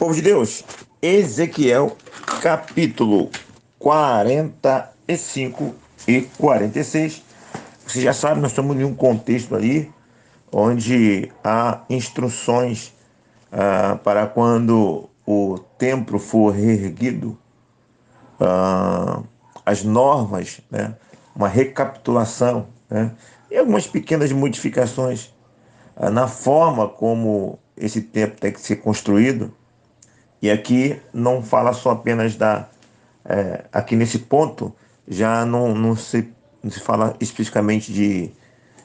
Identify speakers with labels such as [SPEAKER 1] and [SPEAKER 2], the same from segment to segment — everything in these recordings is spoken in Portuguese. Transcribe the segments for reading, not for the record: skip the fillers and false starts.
[SPEAKER 1] Povo de Deus, Ezequiel, capítulo 45 e 46. Você já sabe, nós estamos em um contexto ali onde há instruções para quando o templo for reerguido, as normas, né, uma recapitulação, né, e algumas pequenas modificações na forma como esse templo tem que ser construído. E aqui não fala só apenas da. Aqui nesse ponto já não se fala especificamente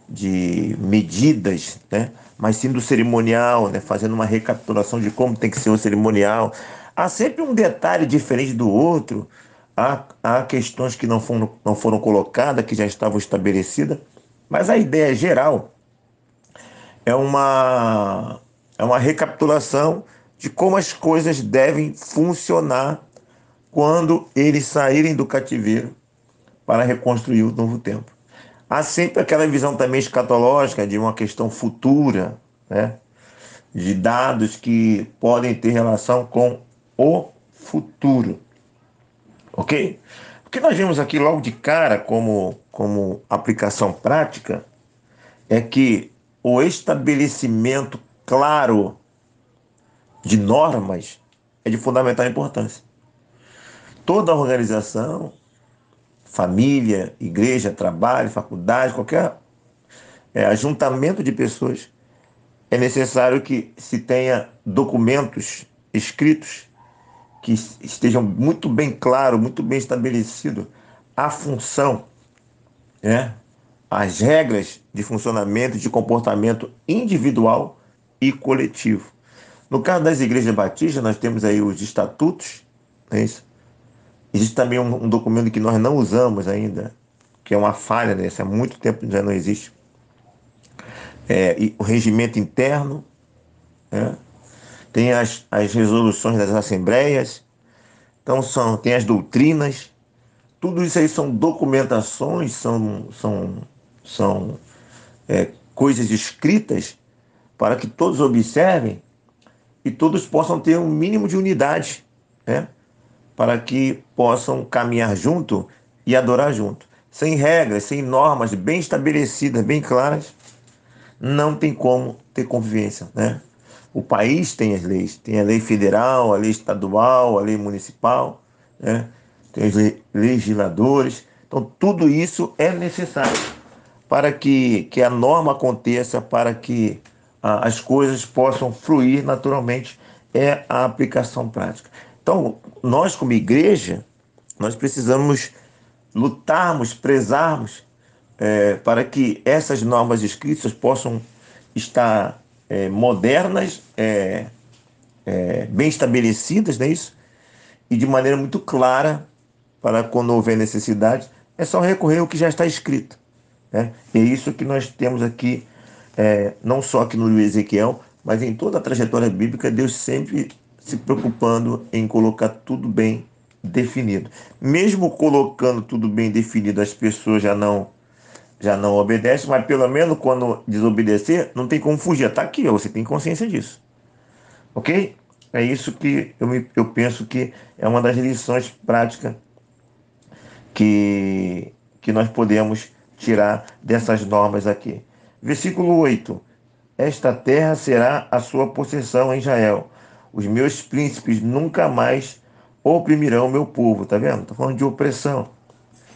[SPEAKER 1] de medidas, né? Mas sim do cerimonial, né? Fazendo uma recapitulação de como tem que ser o cerimonial. Há sempre um detalhe diferente do outro, há questões que não foram colocadas, que já estavam estabelecidas, mas a ideia geral é uma recapitulação de como as coisas devem funcionar quando eles saírem do cativeiro para reconstruir o novo templo. Há sempre aquela visão também escatológica de uma questão futura, né? De dados que podem ter relação com o futuro, ok? O que nós vemos aqui logo de cara como aplicação prática é que o estabelecimento claro de normas é de fundamental importância. Toda organização, família, igreja, trabalho, faculdade, qualquer ajuntamento de pessoas, é necessário que se tenha documentos escritos que estejam muito bem claro, muito bem estabelecido a função, né? As regras de funcionamento, de comportamento individual e coletivo. No caso das igrejas batistas, nós temos aí os estatutos, não é isso? Existe também um documento que nós não usamos ainda, que é uma falha nessa, há muito tempo já não existe. E o regimento interno, né? Tem as resoluções das assembleias, então tem as doutrinas, tudo isso aí são documentações, são coisas escritas para que todos observem e todos possam ter um mínimo de unidade, né? Para que possam caminhar junto e adorar junto. Sem regras, sem normas bem estabelecidas, bem claras, não tem como ter convivência, né? O país tem as leis, tem a lei federal, a lei estadual, a lei municipal, né? Tem os legisladores. Então, tudo isso é necessário para que a norma aconteça, para que as coisas possam fluir naturalmente, é a aplicação prática. Então, nós como igreja, nós precisamos lutarmos, prezarmos para que essas normas escritas possam estar modernas, bem estabelecidas, não é isso? E de maneira muito clara, para quando houver necessidade, é só recorrer ao que já está escrito, né? É isso que nós temos aqui, não só aqui no livro de Ezequiel, mas em toda a trajetória bíblica, Deus sempre se preocupando em colocar tudo bem definido. Mesmo colocando tudo bem definido, as pessoas já não obedecem, mas pelo menos quando desobedecer, não tem como fugir. Está aqui, ó, você tem consciência disso. Ok? É isso que eu penso que é uma das lições práticas que nós podemos tirar dessas normas aqui. Versículo 8: Esta terra será a sua possessão em Israel. Os meus príncipes nunca mais oprimirão o meu povo. Está vendo? Está falando de opressão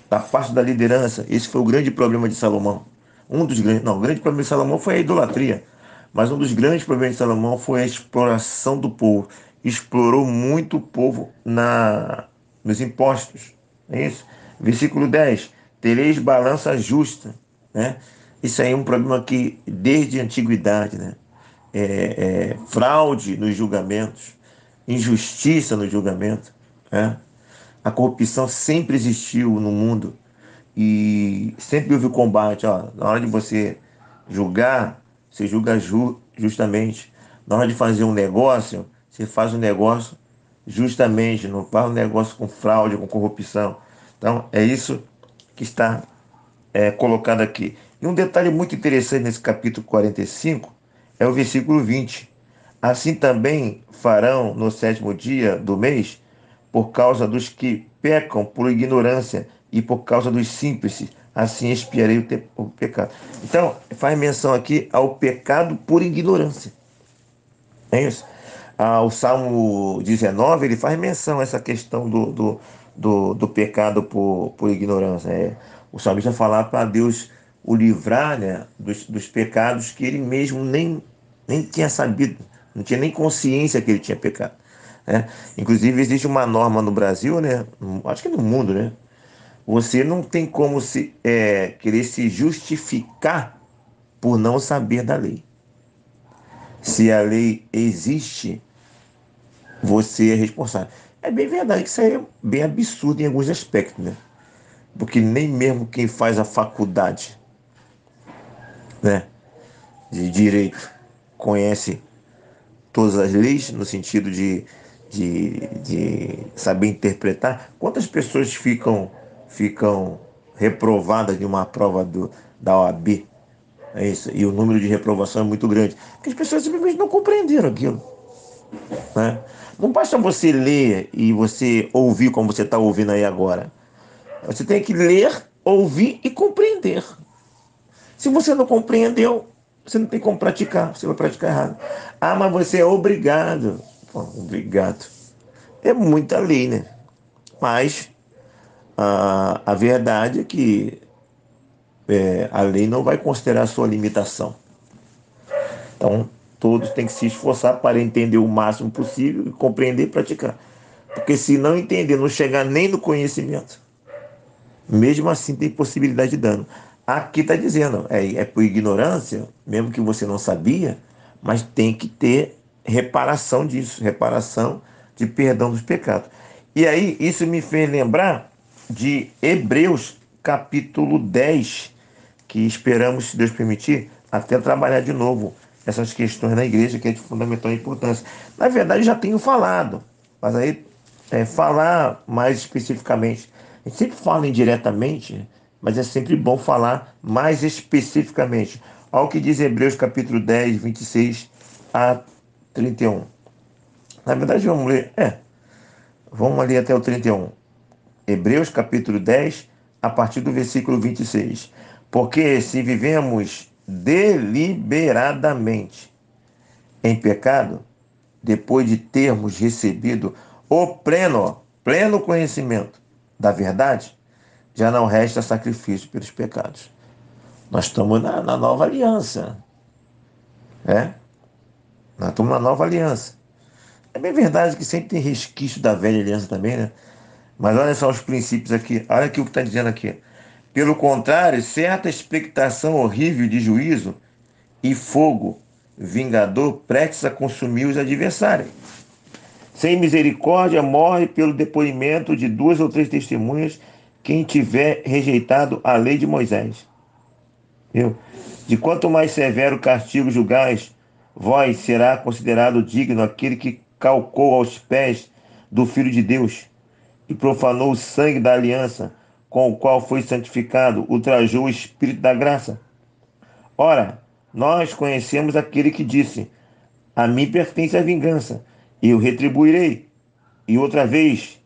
[SPEAKER 1] da parte da liderança. Esse foi o grande problema de Salomão. Um dos grandes, não, o grande problema de Salomão foi a idolatria, mas um dos grandes problemas de Salomão foi a exploração do povo. Explorou muito o povo nos impostos. É isso? Versículo 10: Tereis balança justa, né? Isso aí é um problema que desde a antiguidade, né? Fraude nos julgamentos, injustiça no julgamento, né? A corrupção sempre existiu no mundo e sempre houve o combate. Ó, na hora de você julgar, você julga justamente. Na hora de fazer um negócio, você faz um negócio justamente, não faz um negócio com fraude, com corrupção. Então, é isso que está colocado aqui. E um detalhe muito interessante nesse capítulo 45 é o versículo 20. Assim também farão no sétimo dia do mês, por causa dos que pecam por ignorância e por causa dos simples. Assim expiarei o pecado. Então, faz menção aqui ao pecado por ignorância. É isso. O Salmo 19, ele faz menção a essa questão do pecado por ignorância. O salmista fala para Deus o livrar, né, dos pecados que ele mesmo nem tinha sabido, não tinha nem consciência que ele tinha pecado. Né? Inclusive, existe uma norma no Brasil, né, acho que no mundo, né? Você não tem como querer se justificar por não saber da lei. Se a lei existe, você é responsável. É bem verdade que isso aí é bem absurdo em alguns aspectos, né? Porque nem mesmo quem faz a faculdade, né, de direito conhece todas as leis no sentido de saber interpretar. Quantas pessoas ficam reprovadas de uma prova da OAB? É isso. E o número de reprovação é muito grande. Porque as pessoas simplesmente não compreenderam aquilo. Né? Não basta você ler e você ouvir como você está ouvindo aí agora. Você tem que ler, ouvir e compreender. Se você não compreendeu, você não tem como praticar. Você vai praticar errado. Ah, mas você é obrigado. Pô, obrigado. É muita lei, né? Mas a verdade é que a lei não vai considerar a sua limitação. Então, todos têm que se esforçar para entender o máximo possível e compreender e praticar. Porque se não entender, não chegar nem no conhecimento, mesmo assim tem possibilidade de dano. Aqui está dizendo, é por ignorância, mesmo que você não sabia, mas tem que ter reparação disso, reparação de perdão dos pecados. E aí, isso me fez lembrar de Hebreus capítulo 10, que esperamos, se Deus permitir, até trabalhar de novo essas questões na igreja, que é de fundamental importância. Na verdade, já tenho falado, mas aí falar mais especificamente. A gente sempre fala indiretamente, mas é sempre bom falar mais especificamente. Olha o que diz Hebreus capítulo 10, 26 a 31. Na verdade, vamos ler até o 31. Hebreus capítulo 10, a partir do versículo 26. Porque se vivemos deliberadamente em pecado, depois de termos recebido o pleno conhecimento da verdade, já não resta sacrifício pelos pecados. Nós estamos na nova aliança, né? Nós estamos na nova aliança. É bem verdade que sempre tem resquício da velha aliança também, né? Mas olha só os princípios aqui. Olha aqui o que está dizendo aqui. Pelo contrário, certa expectação horrível de juízo e fogo vingador prestes a consumir os adversários. Sem misericórdia, morre pelo depoimento de duas ou três testemunhas quem tiver rejeitado a lei de Moisés. Viu? De quanto mais severo castigo julgais, vós será considerado digno aquele que calcou aos pés do Filho de Deus e profanou o sangue da aliança, com o qual foi santificado, ultrajou o Espírito da graça. Ora, nós conhecemos aquele que disse: A mim pertence a vingança, eu retribuirei. E outra vez,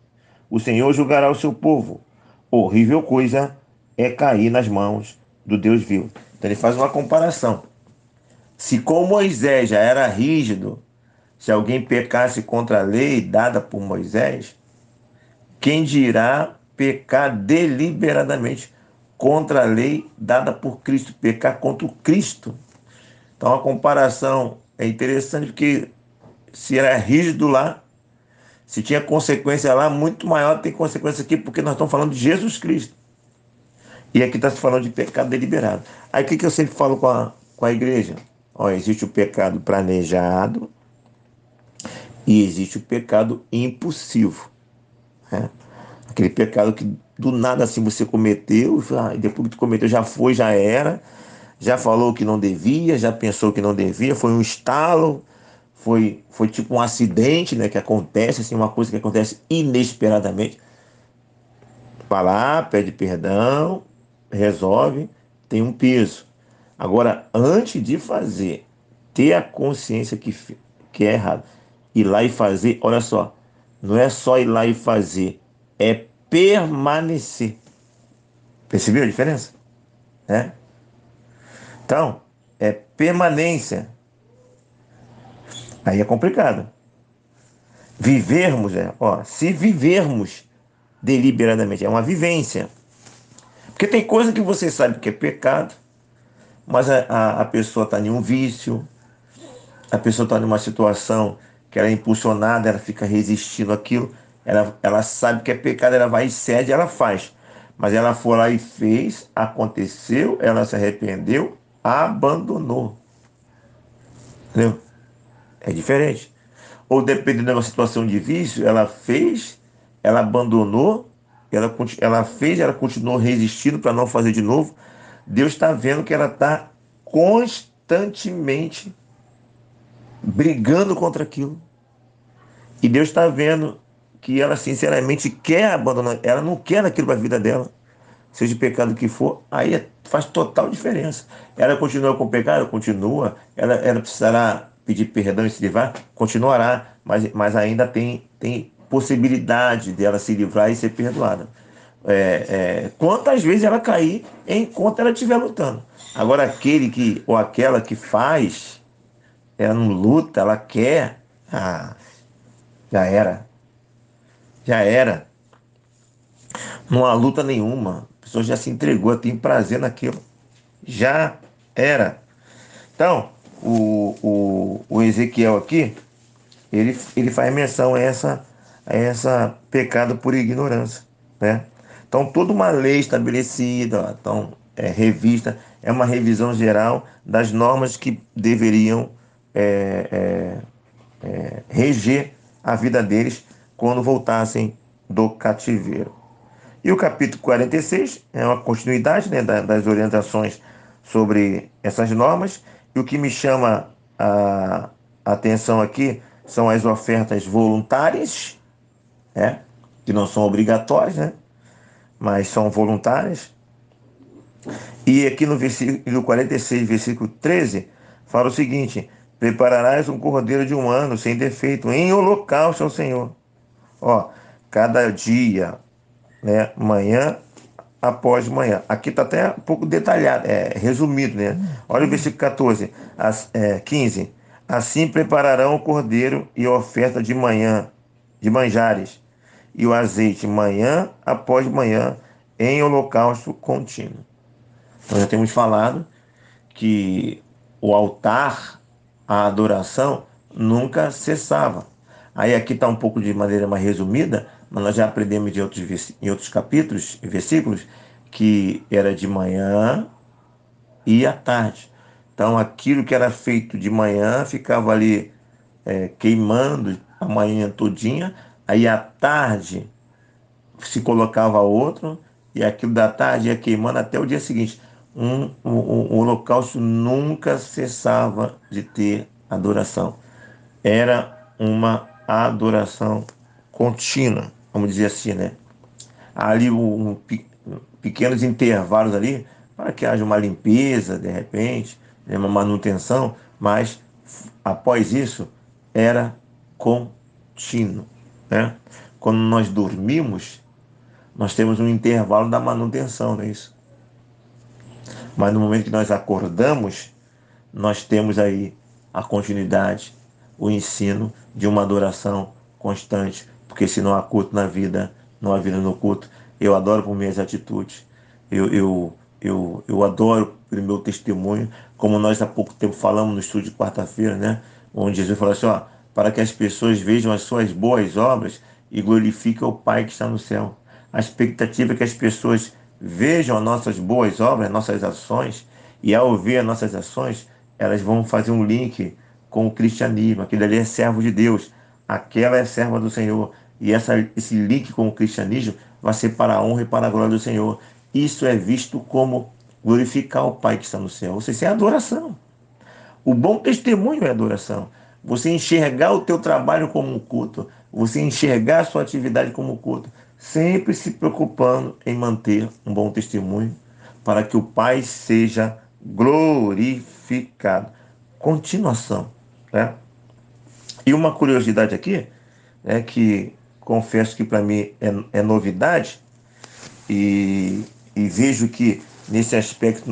[SPEAKER 1] o Senhor julgará o seu povo. Horrível coisa é cair nas mãos do Deus vivo. Então ele faz uma comparação. Se com Moisés já era rígido, se alguém pecasse contra a lei dada por Moisés, quem dirá pecar deliberadamente contra a lei dada por Cristo, pecar contra o Cristo? Então a comparação é interessante porque se era rígido lá, se tinha consequência lá, muito maior tem consequência aqui, porque nós estamos falando de Jesus Cristo. E aqui está se falando de pecado deliberado. Aí o que eu sempre falo com a igreja? Ó, existe o pecado planejado e existe o pecado impulsivo. Né? Aquele pecado que do nada assim você cometeu, e depois que tu cometeu já foi, já era, já falou que não devia, já pensou que não devia, foi um estalo, foi tipo um acidente, né, que acontece, assim, uma coisa que acontece inesperadamente. Vai lá, pede perdão, resolve, tem um peso. Agora, antes de fazer, ter a consciência que é errado. Ir lá e fazer, olha só, não é só ir lá e fazer, é permanecer. Percebeu a diferença? É? Então, é permanência. Aí é complicado. Vivermos, se vivermos deliberadamente, é uma vivência. Porque tem coisa que você sabe que é pecado, mas a pessoa está em um vício, a pessoa está numa situação que ela é impulsionada, ela fica resistindo àquilo, ela sabe que é pecado, ela vai e cede, ela faz. Mas ela foi lá e fez, aconteceu, ela se arrependeu, abandonou. Entendeu? É diferente. Ou dependendo de uma situação de vício, ela fez, ela abandonou, ela fez, ela continuou resistindo para não fazer de novo. Deus está vendo que ela está constantemente brigando contra aquilo. E Deus está vendo que ela sinceramente quer abandonar, ela não quer aquilo para a vida dela, seja o pecado que for, aí faz total diferença. Ela continua com o pecado? Continua. Ela precisará pedir perdão e se livrar? Continuará, mas ainda tem possibilidade dela se livrar e ser perdoada. Quantas vezes ela cair enquanto ela estiver lutando. Agora, aquele que, ou aquela que faz, ela não luta, ela quer, já era, já era. Não há luta nenhuma. A pessoa já se entregou, tem prazer naquilo. Já era. Então, o Ezequiel aqui, ele faz menção a essa pecado por ignorância, né? Então, toda uma lei estabelecida, ó, então, revista, é uma revisão geral das normas que deveriam é, reger a vida deles quando voltassem do cativeiro. E o capítulo 46 é uma continuidade, né, das orientações sobre essas normas. E o que me chama a atenção aqui são as ofertas voluntárias, né, que não são obrigatórias, né, mas são voluntárias. E aqui no versículo 46, versículo 13, fala o seguinte: prepararás um cordeiro de um ano sem defeito em holocausto ao Senhor. Ó, cada dia, né, manhã após manhã. Aqui está até um pouco detalhado, resumido, né? Olha o versículo 14, 15. Assim prepararão o cordeiro e a oferta de manhã, de manjares, e o azeite manhã após manhã, em holocausto contínuo. Nós já temos falado que o altar, a adoração, nunca cessava. Aí aqui está um pouco de maneira mais resumida, mas nós já aprendemos em outros capítulos e versículos que era de manhã e à tarde. Então aquilo que era feito de manhã ficava ali queimando a manhã todinha, aí à tarde se colocava outro, e aquilo da tarde ia queimando até o dia seguinte. O holocausto nunca cessava de ter adoração. Era uma adoração contínua, vamos dizer assim, né? Ali pequenos intervalos ali, para que haja uma limpeza, de repente, né, uma manutenção, mas após isso era contínuo, né? Quando nós dormimos, nós temos um intervalo da manutenção, não é isso? Mas no momento que nós acordamos, nós temos aí a continuidade, o ensino de uma adoração constante, porque se não há culto na vida, não há vida no culto. Eu adoro por minhas atitudes, eu adoro pelo meu testemunho, como nós há pouco tempo falamos no estudo de quarta-feira, né? Onde Jesus falou assim, ó, para que as pessoas vejam as suas boas obras e glorifiquem o Pai que está no céu. A expectativa é que as pessoas vejam as nossas boas obras, nossas ações, e ao ver as nossas ações, elas vão fazer um link com o cristianismo. Aquele ali é servo de Deus, aquela é serva do Senhor. E esse link com o cristianismo vai ser para a honra e para a glória do Senhor. Isso é visto como glorificar o Pai que está no céu. Ou seja, isso é adoração. O bom testemunho é adoração. Você enxergar o teu trabalho como um culto, você enxergar a sua atividade como um culto, sempre se preocupando em manter um bom testemunho para que o Pai seja glorificado. Continuação, né? E uma curiosidade aqui, que confesso que para mim é novidade, e, e vejo que nesse aspecto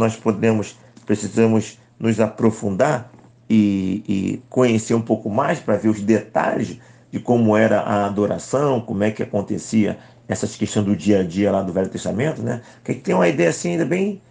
[SPEAKER 1] precisamos nos aprofundar e conhecer um pouco mais para ver os detalhes de como era a adoração, como é que acontecia essas questões do dia a dia lá do Velho Testamento, né? Que tem uma ideia assim ainda bem.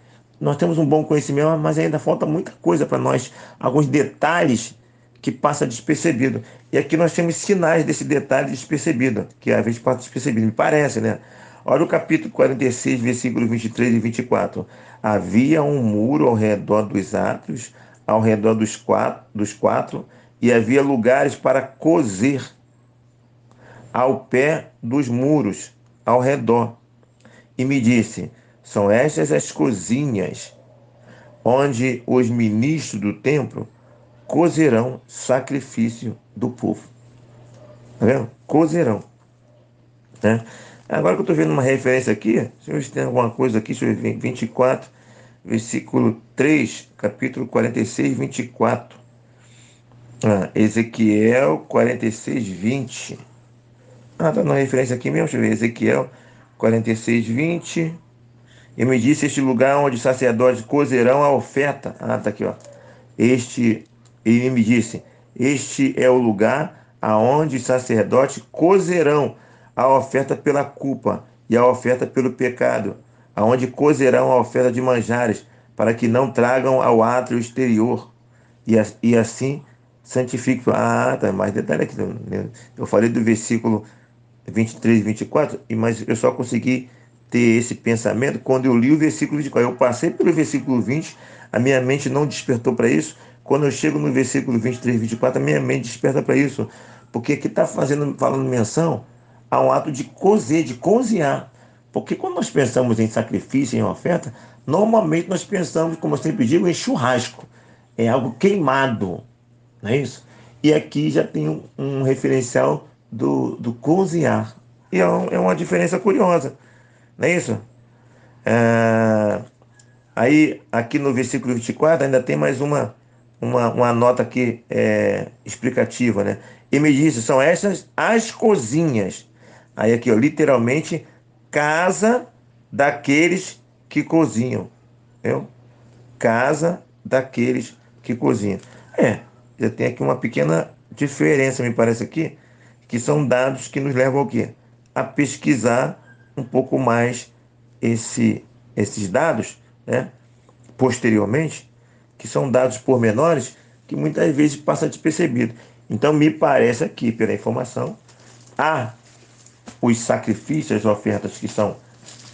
[SPEAKER 1] Nós temos um bom conhecimento, mas ainda falta muita coisa para nós, alguns detalhes que passa despercebido. E aqui nós temos sinais desse detalhe despercebido, que às vezes passa despercebido, me parece, né? Olha o capítulo 46, versículos 23 e 24. Havia um muro ao redor dos átrios, ao redor dos quatro, e havia lugares para cozer ao pé dos muros, ao redor. E me disse: são estas as cozinhas onde os ministros do templo cozerão sacrifício do povo. Tá vendo? Cozerão, né? Agora que eu estou vendo uma referência aqui, deixa eu ver se tem alguma coisa aqui, deixa eu ver, 24, versículo 3, capítulo 46, 24. Ezequiel 46, 20. Tá na referência aqui mesmo, deixa eu ver, Ezequiel 46, 20. E me disse: este lugar onde os sacerdotes cozerão a oferta. Tá aqui, ó. Ele me disse: este é o lugar aonde os sacerdotes cozerão a oferta pela culpa e a oferta pelo pecado, aonde cozerão a oferta de manjares, para que não tragam ao átrio exterior, e assim santifique. Tá, mais detalhe aqui. Eu falei do versículo 23 e 24, mas eu só consegui ter esse pensamento quando eu li o versículo 24. Eu passei pelo versículo 20, a minha mente não despertou para isso. Quando eu chego no versículo 23 e 24, a minha mente desperta para isso. Porque aqui está falando menção a um ato de cozer, de cozinhar. Porque quando nós pensamos em sacrifício, em oferta, normalmente nós pensamos, como eu sempre digo, em churrasco. É algo queimado, não é isso? E aqui já tem um referencial do cozinhar. E é uma diferença curiosa, não é isso? É, Aí, aqui no versículo 24, ainda tem mais uma nota aqui explicativa, né? E me disse: são estas as cozinhas. Aí, aqui, ó, literalmente, casa daqueles que cozinham. Entendeu? Casa daqueles que cozinham. Já tem aqui uma pequena diferença, me parece aqui, que são dados que nos levam ao quê? A pesquisar um pouco mais esses dados, né? Posteriormente, que são dados pormenores que muitas vezes passa despercebido. Então, me parece aqui, pela informação, há os sacrifícios, as ofertas que são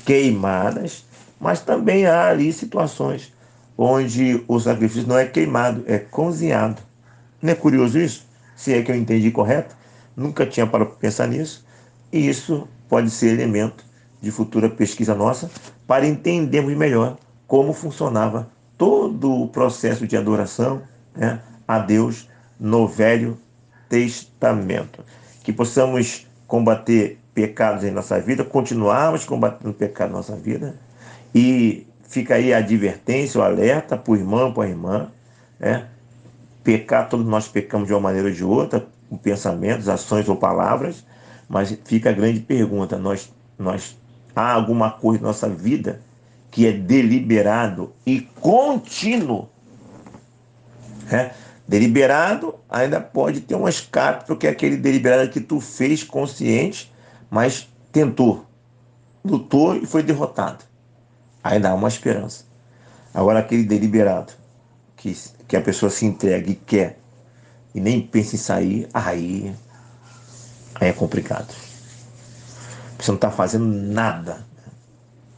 [SPEAKER 1] queimadas, mas também há ali situações onde o sacrifício não é queimado, é cozinhado. Não é curioso isso? Se é que eu entendi correto, nunca tinha parado para pensar nisso, e isso pode ser elemento de futura pesquisa nossa para entendermos melhor como funcionava todo o processo de adoração, né, a Deus no Velho Testamento. Que possamos combater pecados em nossa vida, continuarmos combatendo pecado em nossa vida, e fica aí a advertência, o alerta para o irmão, para a irmã, né? Pecar, todos nós pecamos de uma maneira ou de outra, com pensamentos, ações ou palavras, mas fica a grande pergunta: há alguma coisa na nossa vida que é deliberado e contínuo, né? Deliberado ainda pode ter um escape, porque é aquele deliberado que tu fez consciente, mas tentou, lutou e foi derrotado. Ainda há uma esperança. Agora, aquele deliberado que a pessoa se entrega e quer e nem pensa em sair, aí é complicado. Você não está fazendo nada.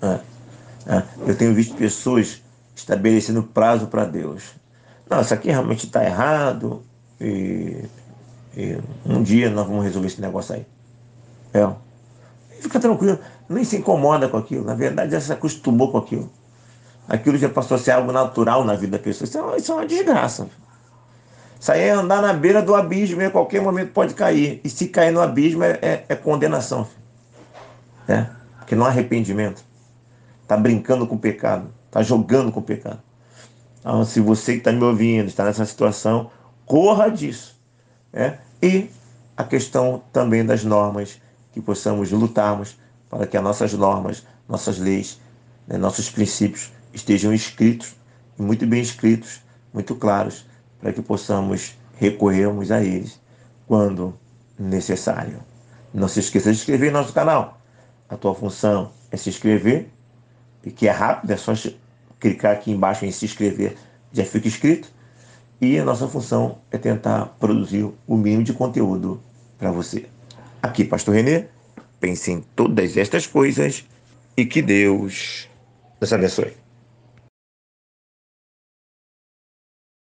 [SPEAKER 1] Né? Eu tenho visto pessoas estabelecendo prazo para Deus. Não, isso aqui realmente está errado e um dia nós vamos resolver esse negócio aí. Fica tranquilo, nem se incomoda com aquilo. Na verdade, já se acostumou com aquilo. Aquilo já passou a ser algo natural na vida da pessoa. Isso é uma desgraça. Isso aí é andar na beira do abismo, e a qualquer momento pode cair. E se cair no abismo é condenação, né? Porque não há arrependimento. Está brincando com o pecado, está jogando com o pecado. Então, se você que está me ouvindo está nessa situação, corra disso, né? E a questão também das normas, que possamos lutarmos para que as nossas normas, nossas leis, né, nossos princípios estejam escritos, muito bem escritos, muito claros, para que possamos recorrermos a eles quando necessário. Não se esqueça de se inscrever no nosso canal. A tua função é se inscrever, e que é rápido, é só clicar aqui embaixo em se inscrever, já fica inscrito. E a nossa função é tentar produzir o mínimo de conteúdo para você. Aqui, Pastor Renê, pense em todas estas coisas e que Deus nos abençoe.